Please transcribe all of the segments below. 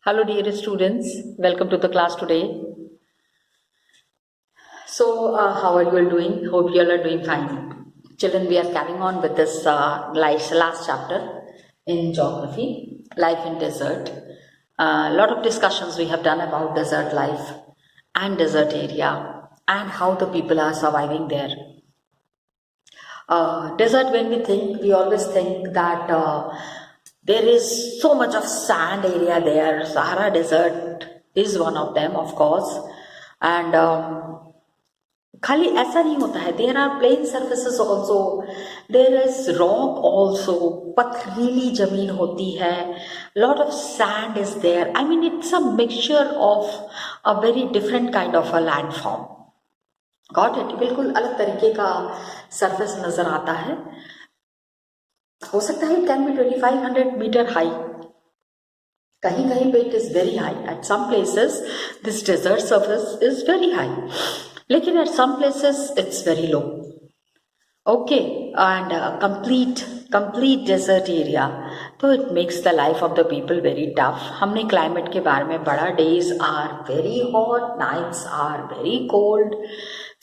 Hello dear students, welcome to the class today. So how are you all doing? Hope you all are doing fine. Children, we are carrying on with this last chapter in geography, life in desert. A lot of discussions we have done about desert life and desert area and how the people are surviving there. Desert, when we think, we always think that there is so much of sand area there. Sahara Desert is one of them, of course. And खाली ऐसा नहीं होता है. There are plain surfaces also. There is rock also. पथरीली जमीन होती है. Lot of sand is there. I mean, it's a mixture of a very different kind of a landform. Got it? बिल्कुल अलग तरीके का सरफेस नजर आता है. हो सकता है कैन बी 2500 मीटर हाई. कहीं कहीं पे it is very high. At some places this desert surface is very high, लेकिन at some places it's very low. Okay, and complete desert area, तो it makes the life of the people very tough. हमने climate के बारे में पढ़ा. Days are very hot, nights are very cold.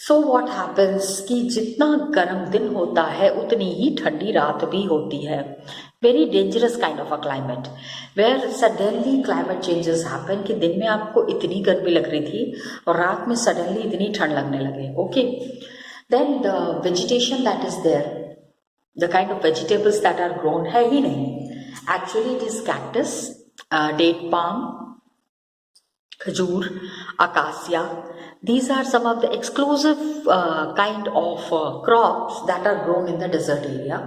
So what happens कि जितना गर्म दिन होता है उतनी ही ठंडी रात भी होती है. Very dangerous kind of a climate where suddenly climate changes happen कि दिन में आपको इतनी गर्मी लग रही थी और रात में सडनली इतनी ठंड लगने लगे. Okay, then the vegetation that is there, the kind of vegetables that are grown है ही नहीं. Actually it is cactus, date palm, khajur, acacia. These are some of the exclusive kind of crops that are grown in the desert area.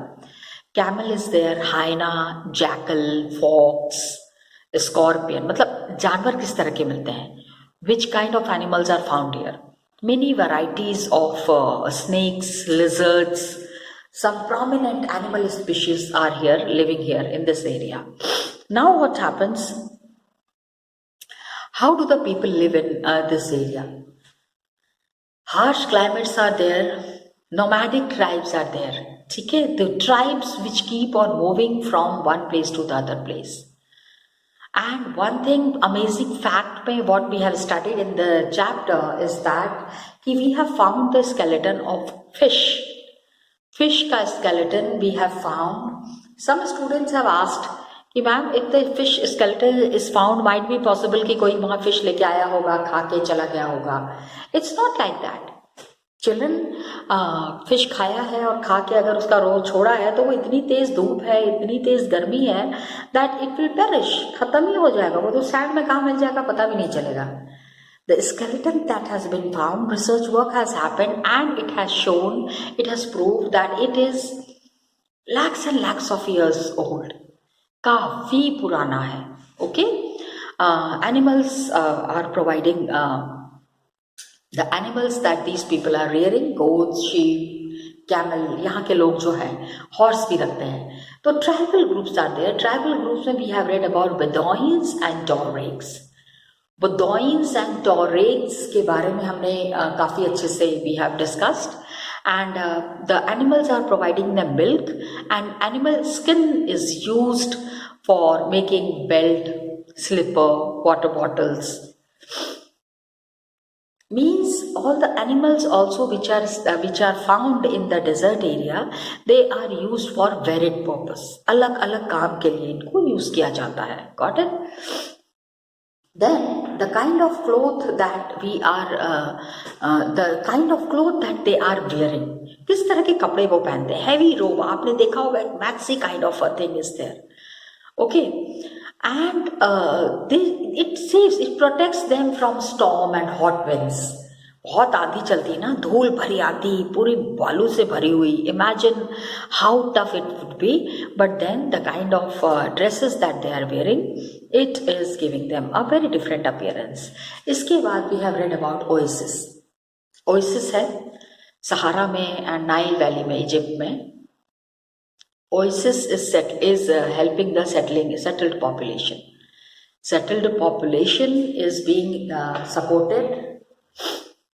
Camel is there, hyena, jackal, fox, scorpion. मतलब जानवर किस तरह के मिलते हैं. Which kind of animals are found here? Many varieties of snakes, lizards. Some prominent animal species are here, living here in this area. Now what happens? How do the people live in this area? Harsh climates are there. Nomadic tribes are there. ठीक है, the tribes which keep on moving from one place to the other place. And one thing, amazing fact में what we have studied in the chapter is that कि we have found the skeleton of fish. Fish का skeleton we have found. Some students have asked कि ma'am if the fish skeleton is found, might be possible कि कोई वहाँ fish लेके आया होगा, खा के चला गया होगा. It's not like that. Children, fish खाया है और खा के अगर उसका रो छोड़ा है तो वो इतनी तेज धूप है, इतनी तेज गर्मी है दैट इट विल पेरिश, खत्म ही हो जाएगा. वो तो सैंड में कहाँ मिल जाएगा पता भी नहीं चलेगा. The skeleton that has been found, research work has happened and it has shown, it has proved that it is lakhs and lakhs of years old. काफी पुराना है. Okay, animals are providing the animals that these people are rearing, goats, sheep, camel. यहाँ के लोग जो है horse भी रखते हैं. तो tribal groups are there. Tribal groups में we have read about Bedouins and Tuaregs. Bedouins and Tuaregs के बारे में हमने काफी अच्छे से we have discussed. And the animals are providing them milk, and animal skin is used for making belt, slipper, water bottles. Means all the animals also which are found in the desert area, they are used for varied purpose. अलग अलग काम के लिए इनको use किया जाता है. Got it? Then the kind of cloth that they are wearing, किस तरह के कपड़े वो पहनते हैं. हेवी रोब आपने देखा होगा, maxi kind of a thing is there. Okay, and it protects them from storm and hot winds. बहुत आंधी चलती है ना, धूल भरी आंधी, पूरी बालू से भरी हुई. Imagine how tough it would be. But then the kind of dresses that they are wearing, it is giving them a very different appearance. इसके बाद we have read about oasis. Oasis है सहारा में and Nile valley में, Egypt में. Oasis is helping the settled population. Settled population is being supported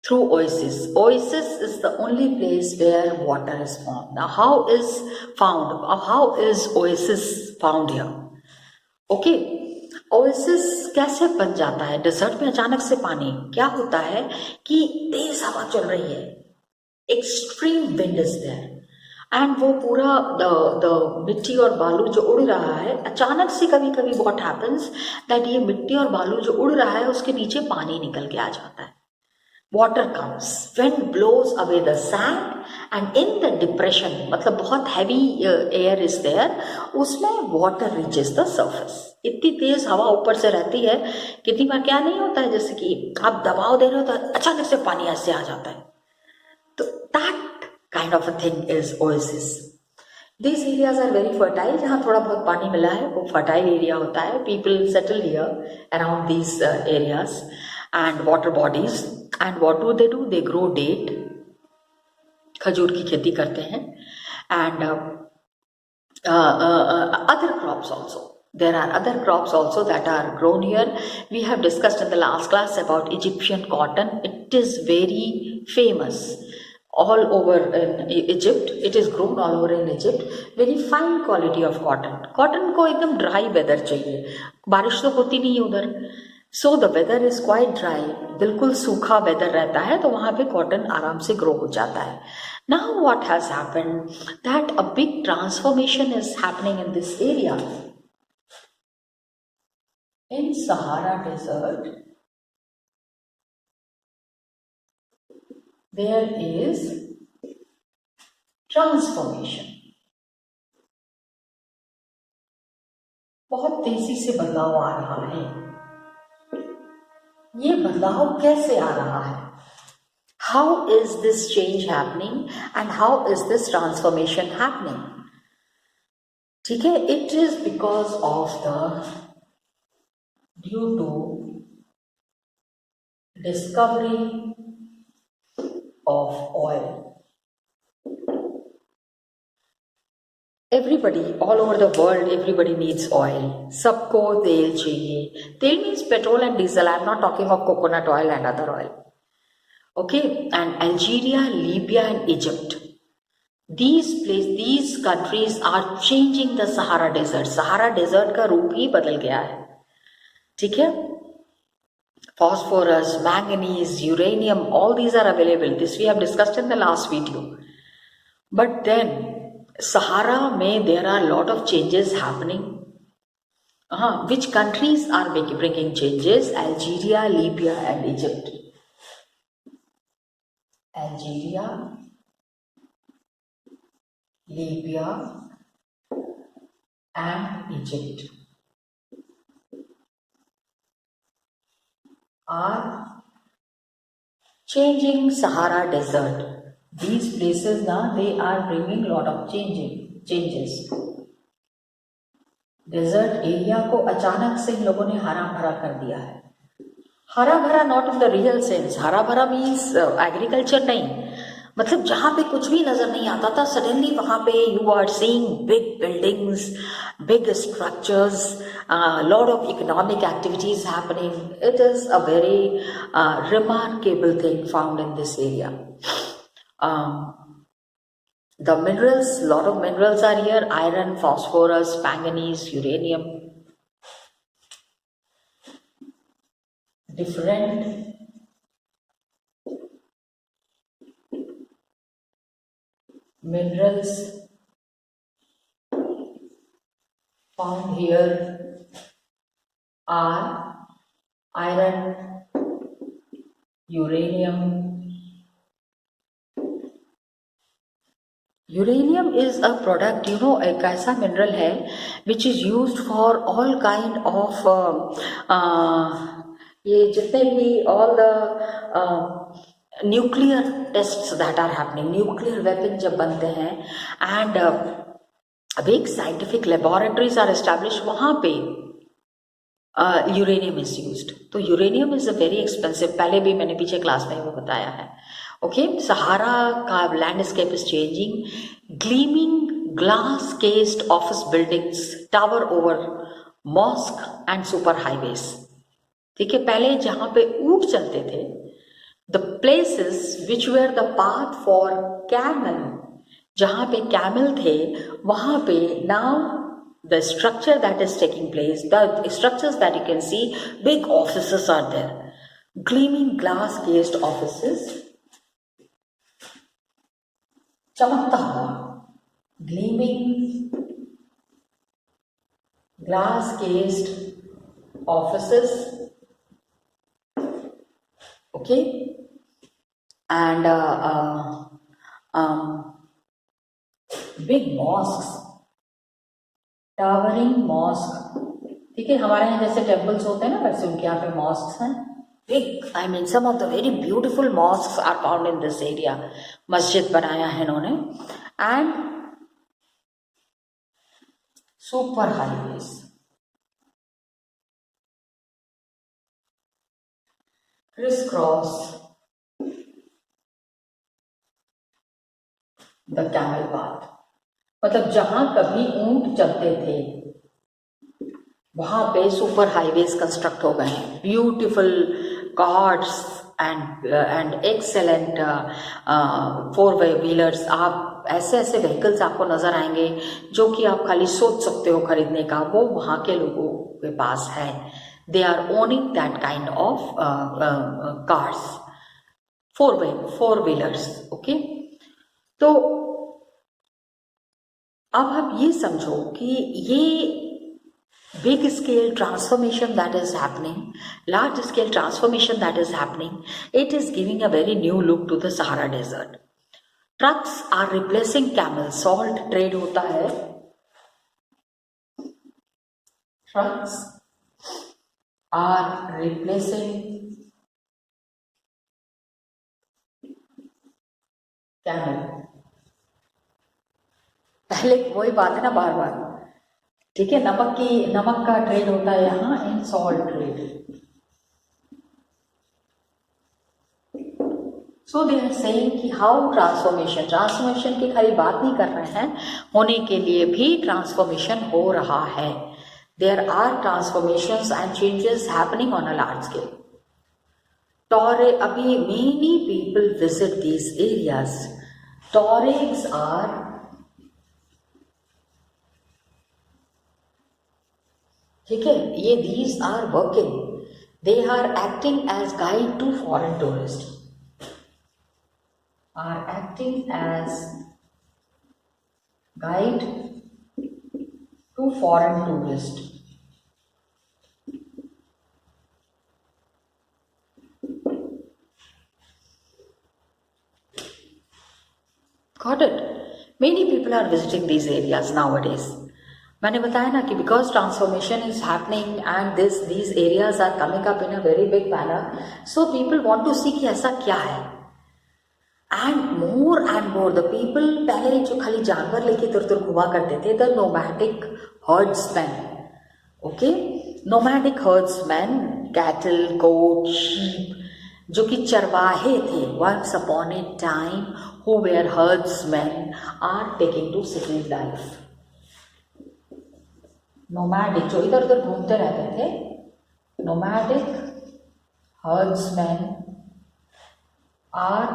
through oasis. Oasis is the only place where water is found. Now, how is oasis found here? Okay, oasis कैसे बन जाता है dessert में अचानक से पानी? क्या होता है कि तेज हवा चल रही है, extreme wind is there, and वो पूरा द मिट्टी और बालू जो उड़ रहा है, अचानक से कभी कभी व्हाट हैपेंस दैट ये मिट्टी और बालू जो उड़ रहा है उसके नीचे पानी निकल के आ जाता है. Water comes, wind blows away the sand, and in the depression, मतलब बहुत हैवी एयर इज देयर, उसमें वाटर रीचेस द सर्फेस. इतनी तेज हवा ऊपर से रहती है, कितनी बार क्या नहीं होता है, जैसे कि आप दबाव दे रहे हो तो अचानक से पानी ऐसे आ जाता है. तो that kind of a thing is oasis. These areas are very fertile. जहाँ थोड़ा बहुत पानी मिला है वो fertile area होता है. People settle here around these areas and water bodies. And what do? They grow date. खजूर की खेती करते हैं. And other crops also. There are other crops also that are grown here. We have discussed in the last class about Egyptian cotton. It is very famous all over in Egypt. It is grown all over in Egypt. Very fine quality of cotton. Cotton को एकदम dry weather चाहिए. बारिश तो होती नहीं है उधर. So the weather is quite dry. बिल्कुल सूखा weather रहता है तो वहाँ पे cotton आराम से grow हो जाता है. Now what has happened that a big transformation is happening in this area. In Sahara Desert, there is transformation. बहुत तेजी से बदलाव आ रहा है. ये बदलाव कैसे आ रहा है? How is this change happening and how is this transformation happening? ठीक है, it is because of due to discovery of oil. Everybody, all over the world, everybody needs oil. सबको तेल चाहिए. तेल means petrol and diesel. I am not talking of coconut oil and other oil. Okay, and Algeria, Libya and Egypt. These countries are changing the Sahara Desert. Sahara Desert का रूप ही बदल गया है. ठीक है? Phosphorus, manganese, uranium, all these are available. This we have discussed in the last video. But then Sahara में there are a lot of changes happening. Which countries are bringing changes? Algeria, Libya and Egypt. Algeria, Libya and Egypt are changing Sahara Desert. These places now they are bringing lot of changes. Desert area को अचानक से इन लोगों ने हरा भरा कर दिया है. हरा भरा not in the real sense. हरा भरा मीन्स एग्रीकल्चर नहीं, मतलब जहाँ पे कुछ भी नजर नहीं आता था सडनली वहाँ पे you are seeing big buildings, big structures, lot of economic activities happening. It is a very remarkable thing found in this area. The minerals, lot of minerals are here: iron, phosphorus, manganese, uranium. Different minerals found here are iron, uranium. Uranium is a product, you know, एक ऐसा mineral है which is used for all kind of ये जितने भी all the nuclear tests that are happening, nuclear weapon जब बनते हैं, and big scientific laboratories are established, वहाँ पे यूरेनियम इज यूज्ड. तो uranium is a very expensive. पहले भी मैंने पीछे क्लास में वो बताया है. ओके, सहारा का landscape is changing. Gleaming glass cased office buildings tower over mosque and super highways. ठीक है, पहले जहां पे ऊंट चलते थे, the places which were the path for camel, जहां पे कैमल थे वहां पे now the structure that is taking place, the structures that you can see, big offices are there, gleaming glass cased offices, चमकता हुआ, gleaming glass cased offices, okay, and big mosques, towering mosque, ठीक है, हमारे यहाँ जैसे temples होते हैं ना, वैसे उनके यहाँ पे मॉस्क्स हैं, big, I mean some of the very beautiful mosques are found in this area, मस्जिद बनाया है इन्होंने, and super highways, crisscross the camel path, मतलब जहां कभी ऊंट चलते थे वहां पे सुपर हाईवेज कंस्ट्रक्ट हो गए हैं, beautiful cars and excellent four wheelers, आप ऐसे ऐसे व्हीकल्स आपको नजर आएंगे जो कि आप खाली सोच सकते हो खरीदने का, वो वहां के लोगों के पास है, they are owning that kind of cars, four wheelers, okay. तो अब आप ये समझो कि ये big scale transformation that is happening, large scale transformation that is happening, it is giving a very new look to the Sahara Desert. Trucks are replacing camels, salt trade होता है, trucks are replacing camel, पहले वही बात है ना बार बार, ठीक है, नमक का ट्रेड होता है यहाँ, in salt trade, so they are saying कि हाउ ट्रांसफॉर्मेशन की खाली बात नहीं कर रहे हैं, होने के लिए भी ट्रांसफॉर्मेशन हो रहा है, there are transformations and changes happening on a large scale. Tuareg, अभी many people visit these areas, Tuaregs are ठीक है, ये these are working, they are acting as guide to foreign tourists, are acting as guide to foreign tourists, got it? Many people are visiting these areas nowadays. मैंने बताया ना कि because transformation is happening and these areas are coming up in a very big manner, so people want to see कि ऐसा क्या है, and more the people, पहले जो खाली जानवर लेके इधर उधर घुमा करते थे, the nomadic herdsman, okay, nomadic herdsman, cattle, goat, sheep, जो कि चरवाहे थे, once upon a time who were herdsman are taking to city life, nomadic जो इधर उधर घूमते रहते थे, nomadic herdsman are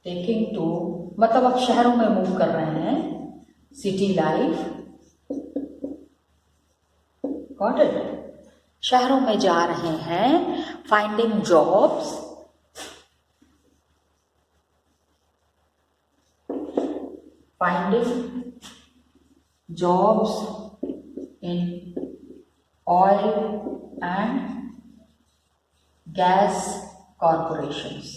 taking to, मतलब अब शहरों में मूव कर रहे हैं, सिटी लाइफ, गॉट इट, शहरों में जा रहे हैं, finding jobs, finding jobs in oil and gas corporations.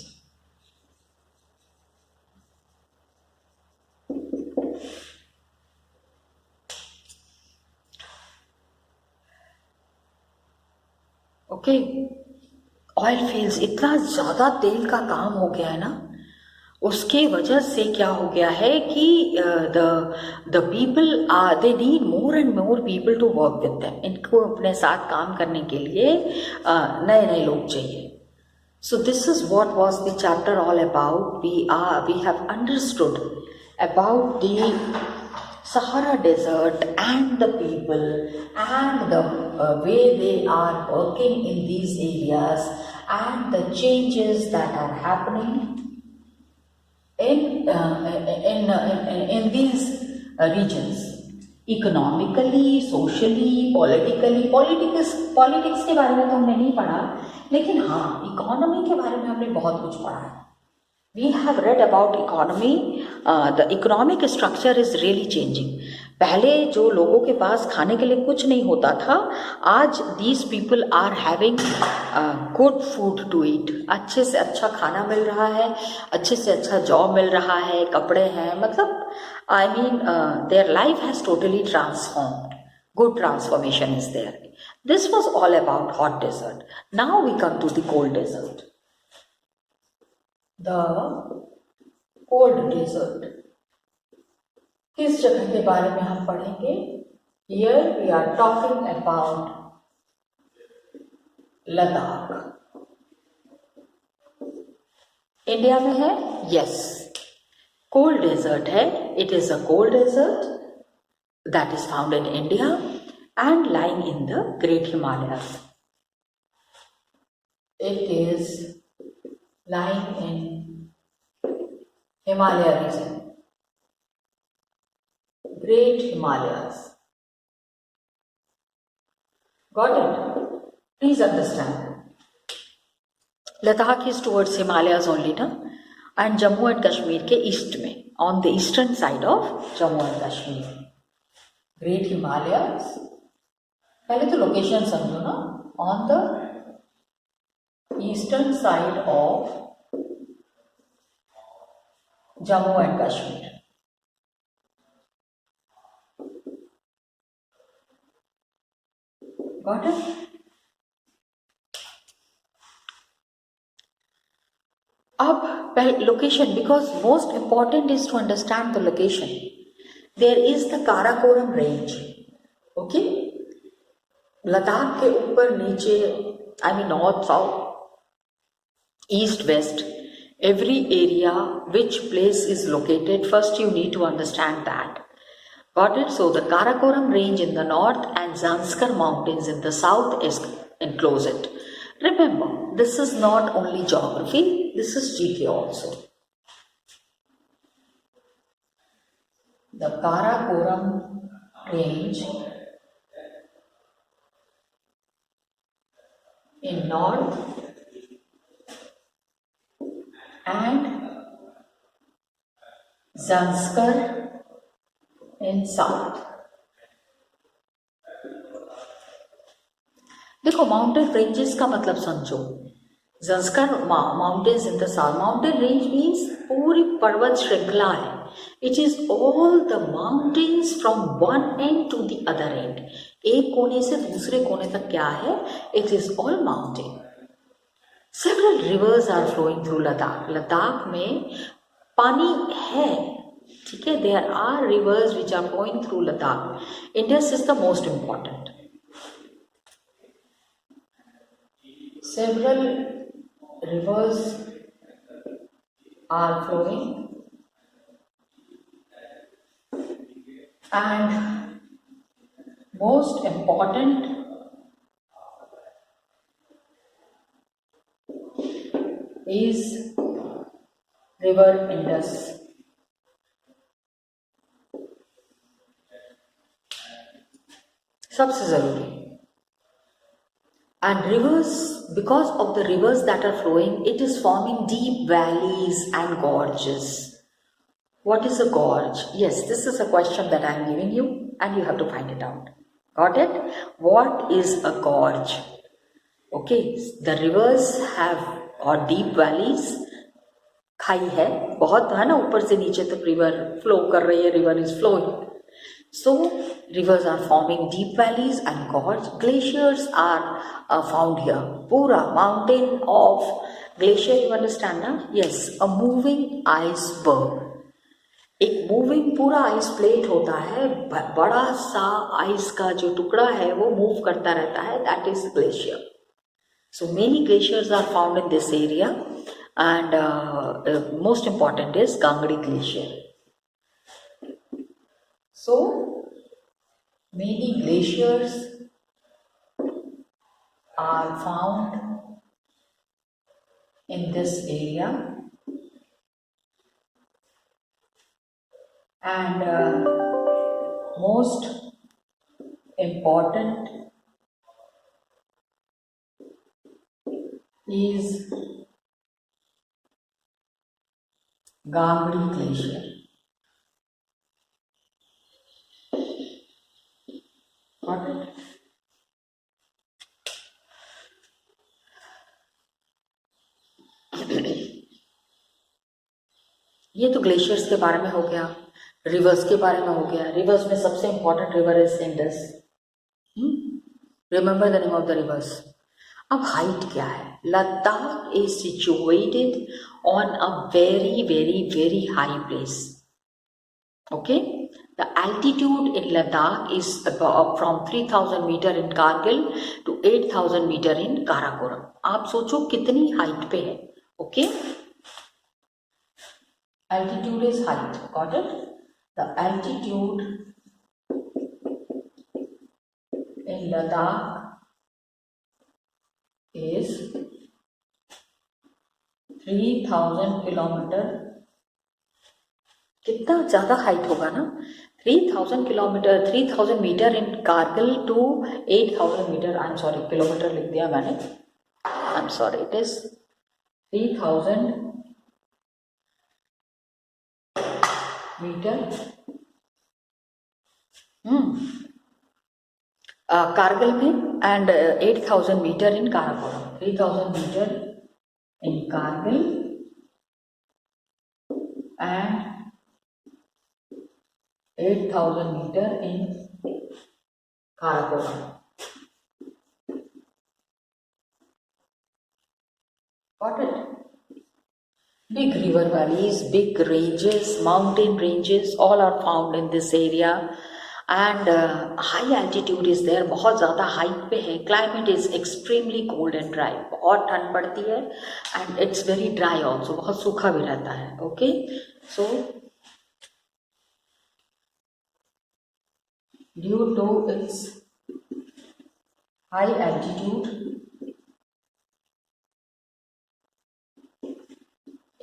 Okay, oil fields, इतना ज़्यादा तेल का काम हो गया है ना, उसके वजह से क्या हो गया है कि the people they need more and more people to work with them, इनको अपने साथ काम करने के लिए नए नए लोग चाहिए। So this is what was the chapter all about, we have understood about the Sahara Desert and the people and the way they are working in these areas and the changes that are happening in these regions. Economically, socially, politics के बारे में तो हमने नहीं पढ़ा, लेकिन हाँ economy के बारे में हमने बहुत कुछ पढ़ा है. We have read about economy. The economic structure is really changing. पहले जो लोगों के पास खाने के लिए कुछ नहीं होता था, आज these people are having good food to eat. अच्छे से अच्छा खाना मिल रहा है, अच्छे से अच्छा जॉब मिल रहा है, कपड़े हैं, मतलब I mean their life has totally transformed. Good transformation is there. This was all about hot desert. Now we come to the cold desert. The cold desert. किस जगह के बारे में हम पढ़ेंगे? Here we are talking about Ladakh. India में है? Yes. Cold desert है. It is a cold desert that is found in India and lying in the Great Himalayas. It is lying in Himalaya region, Great Himalayas. Got it? Please understand. Ladakh is towards Himalayas only, na? And Jammu and Kashmir के east में, on the eastern side of Jammu and Kashmir. Great Himalayas. पहले तो location समझो ना. On the eastern side of Jammu and Kashmir. Got it? अब location, because most important is to understand the location. There is the Karakoram range. Okay? Ladakh के ऊपर नीचे, I mean north, south, east, west, every area, which place is located, first you need to understand that. Got it? So the Karakoram range in the north and Zanskar mountains in the south is enclose it. Remember, this is not only geography, this is GK also. The Karakoram range in north and Zanskar in south. देखो mountain ranges का मतलब समझो. Zanskar mountains in the south. Mountain range means पूरी पर्वत श्रृंखला है. It is all the mountains from one end to the other end. एक कोने से दूसरे कोने तक क्या है? It is all mountain. Several rivers are flowing through Ladakh. Ladakh में पानी है, ठीक है. There are rivers which are flowing through Ladakh. Indus is the most important. Several rivers are flowing and most important is river Indus. सबसे जरूरी. And rivers, because of the rivers that are flowing, it is forming deep valleys and gorges. What is a gorge? Yes, this is a question that I am giving you and you have to find it out. Got it? What is a gorge? Okay, the rivers have or deep valleys. खाई है बहुत है ना, ऊपर से नीचे तक river flow कर रही है. River is flowing. So rivers are forming deep valleys and gorge. Glaciers are found here. Pura mountain of glacier, you understand na? Yes, a moving iceberg. एक मूविंग पूरा आइस प्लेट होता है, बड़ा सा ice का जो टुकड़ा है वो मूव करता रहता है. That is glacier. So many glaciers are found in this area and most important is Gangadi Glacier. So many glaciers are found in this area and most important is Gangri Glacier. Got it? ये तो glaciers के बारे में हो गया, reverse के बारे में हो गया. रिवर्स में सबसे important river is Indus. Remember the name of the rivers. अब हाइट क्या है? Ladakh is situated on a very very very high place. Okay, the altitude in Ladakh is from 3000 metre in Kargil to 8000 metre in Karakoram. आप सोचो कितनी height पे है. Okay, altitude is height. Got it? The altitude in Ladakh is 3000 kilometre. कितना ज़्यादा height होगा ना. 3000 kilometre, 3000 metre in Kargil to 8000 metre. I am sorry, kilometre लिख दिया मैंने. I am sorry, it is 3000 metre Kargil में and 8000 metre in Karakoram. 3000 metre in Kargil and 8000 metre in Karakoram. Got it? Big river valleys, big ranges, mountain ranges, all are found in this area. And high altitude is there. बहुत ज़्यादा height पे है. Climate is extremely cold and dry. बहुत ठंड पड़ती है and it's very dry also. बहुत सूखा भी रहता है. Okay, so due to its high altitude,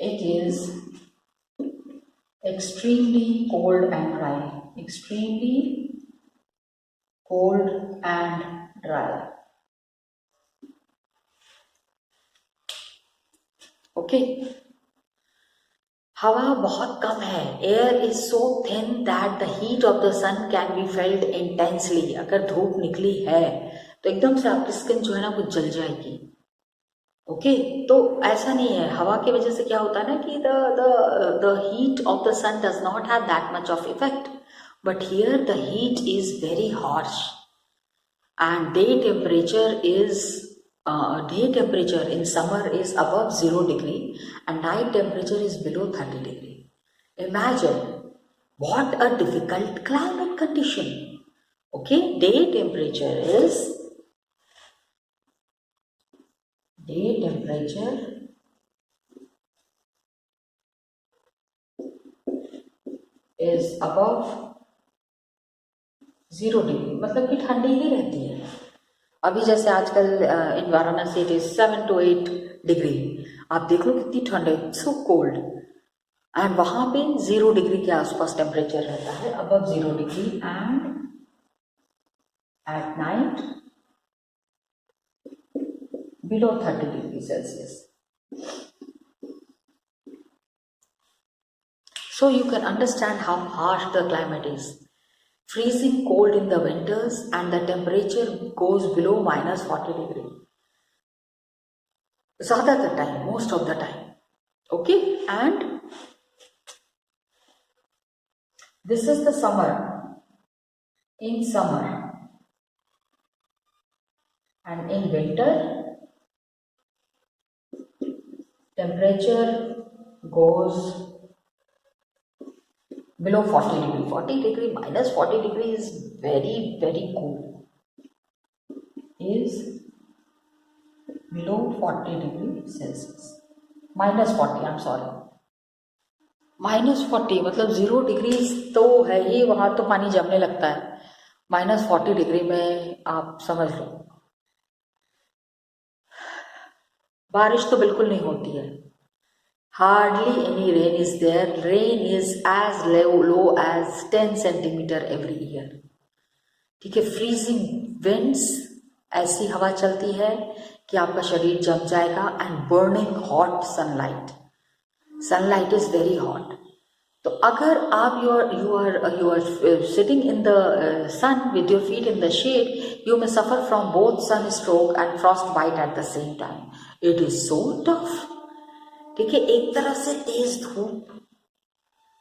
it is extremely cold and dry. Extremely cold and dry. Okay. हवा बहुत कम है. Air is so thin that the heat of the sun can be felt intensely. अगर धूप निकली है तो एकदम से आपकी स्किन जो है ना वो जल जाएगी. ओके, तो ऐसा नहीं है. हवा की वजह से क्या होता है ना कि the heat of the sun does not have that much of effect, but here the heat is very harsh and day temperature in summer is above 0 degree and night temperature is below 30 degree. Imagine what a difficult climate condition. Okay, day temperature is above 0 degree. मतलब कि ठंडी ही रहती है. अभी जैसे आजकल environment से it is 7 to 8 degree. आप देख लो कितनी ठंड है. So cold. एंड वहां पे 0 डिग्री के आसपास टेम्परेचर रहता है, above 0 degree. And at night below 30 degrees Celsius. So you can understand how harsh the climate is. Freezing cold in the winters and the temperature goes below minus 40 degree. Zyadatar time, most of the time. Okay, and this is the summer. In summer and in winter, temperature goes below 40 degree. 40 degree minus 40 degree is very very cool. Is below 40 degree Celsius. Minus 40, I'm sorry. minus 40 मतलब 0 degree तो है ही. वहाँ तो पानी जमने लगता है. minus 40 degree में आप समझ लो बारिश तो बिल्कुल नहीं होती है. Hardly any rain is there. Rain is as low as 10 centimeter every year. ठीक है, फ्रीजिंग विंड्स, ऐसी हवा चलती है कि आपका शरीर जम जाएगा, and burning hot sunlight, sunlight is very hot. तो अगर आप you are sitting in the sun with your feet in the shade, you may suffer from both sunstroke and frostbite at the same time. It is so tough. ठीक है, एक तरह से तेज धूप,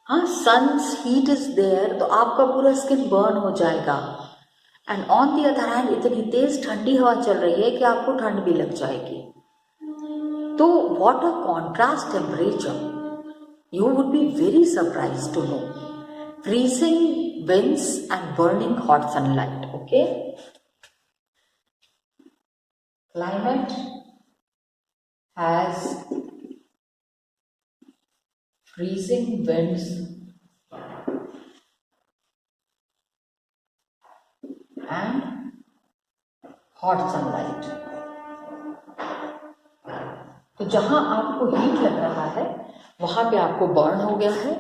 हाँ, सन्स हीट इज देयर, तो आपका पूरा स्किन बर्न हो जाएगा, and on the other hand इतनी तेज ठंडी हवा चल रही है कि आपको ठंड भी लग जाएगी। तो what a contrast temperature, you would be very surprised to know. Freezing winds and burning hot sunlight. Okay, climate has freezing winds and hot sunlight. तो जहां आपको हीट लग रहा है वहां पे आपको बर्न हो गया है,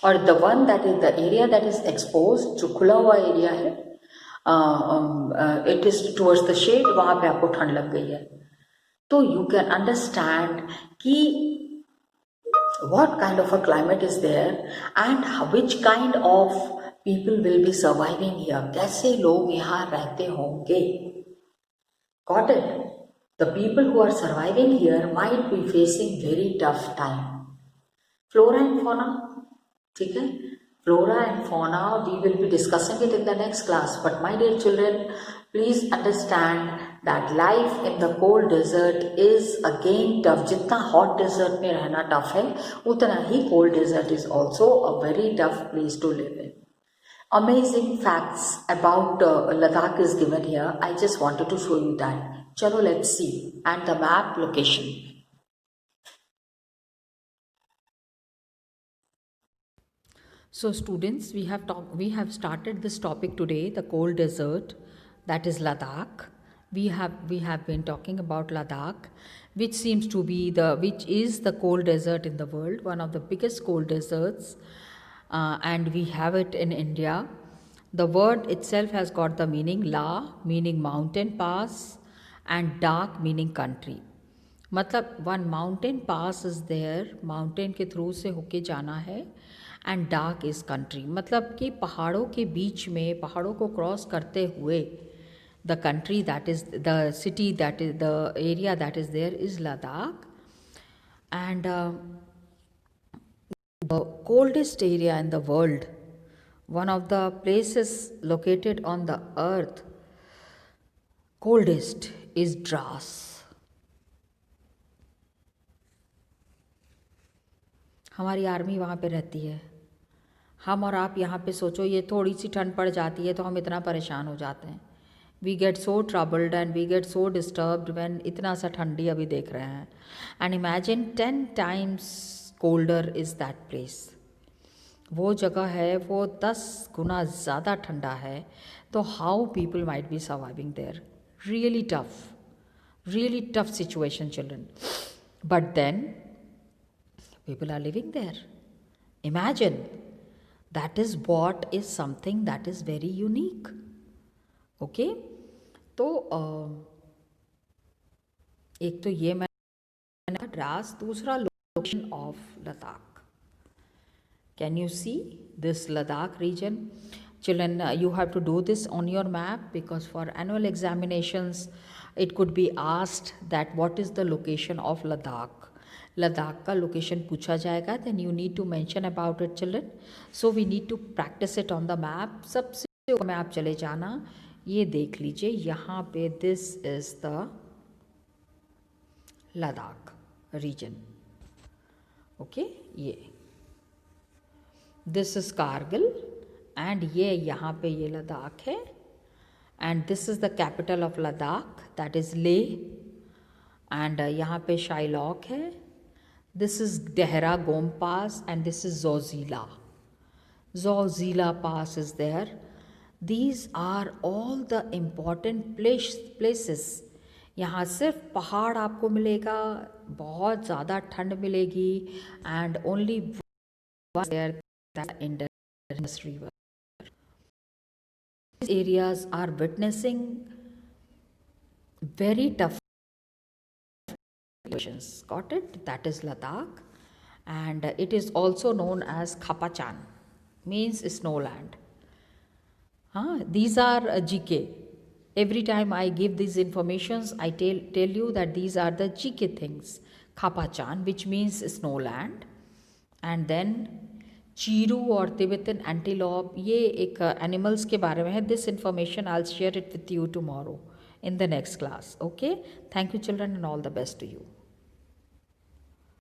और the one that is the area that is expose, जो खुला हुआ एरिया है, it is towards the shade, वहां पे आपको ठंड लग गई है। तो यू कैन अंडरस्टैंड कि what kind of a climate is there and which kind of people will be surviving here, कैसे लोग यहाँ रहते होंगे। Got it? The people who are surviving here might be facing very tough time. Flora and fauna, ठीक है, flora and fauna, we will be discussing it in the next class. But my dear children, please understand that life in the cold desert is again tough. जितना hot desert में रहना tough है, उतना ही cold desert is also a very tough place to live in. Amazing facts about Ladakh is given here. I just wanted to show you that. Chalo, let's see. And the map location. So students, we have started this topic today, the cold desert, that is Ladakh. We have been talking about Ladakh, which is the cold desert in the world, one of the biggest cold deserts, and we have it in India. The word itself has got the meaning La, meaning mountain pass, and Dak, meaning country. मतलब one mountain pass is there, mountain के through से होके जाना है, and dark is country, मतलब कि पहाड़ों के बीच में, पहाड़ों को क्रॉस करते हुए, the country that is the city that is the area that is there is Ladakh, and the coldest area in the world, one of the places located on the earth coldest is Dras. हमारी army वहाँ पे रहती है। हम और आप यहाँ पे सोचो, ये थोड़ी सी ठंड पड़ जाती है तो हम इतना परेशान हो जाते हैं। We get so troubled and we get so disturbed when इतना सा ठंडी अभी देख रहे हैं, and imagine 10 times colder is that place. वो जगह है, वो 10 गुना ज़्यादा ठंडा है। तो how people might be surviving there, really tough situation children, but then people are living there. Imagine, that is what is something that is very unique. Okay, तो एक तो ये मैंने ड्रास, दूसरा location of Ladakh. Can you see this Ladakh region? Children, you have to do this on your map, because for annual examinations it could be asked that what is the location of Ladakh. Ladakh का location पूछा जाएगा, then you need to mention about it children. So we need to practice it on the map. सबसे ऊपर में आप चले जाना, ये देख लीजिए यहाँ पे, this is the Ladakh region. Okay, ये this is कारगिल, and ये यहाँ पे ये लद्दाख है, and this is the capital of Ladakh, that is Leh, and यहाँ पे शाइलॉक है, this is Dehra Gom Pass, and this is Zozila. Zozila Pass is there. These are all the important places. यहाँ सिर्फ पहाड़ आपको मिलेगा, बहुत ज़्यादा ठंड मिलेगी, and only there the Indus River. areas are witnessing very tough conditions. Got it? That is Ladakh, and it is also known as Khapachan, means snowland. These are GK. Every time I give these informations, I tell you that these are the GK things. Khapachan, which means snowland, and then Chiru और Tibetan antelope, ये एक animals के बारे में है. This information I will share it with you tomorrow in the next class. Okay, thank you children and all the best to you.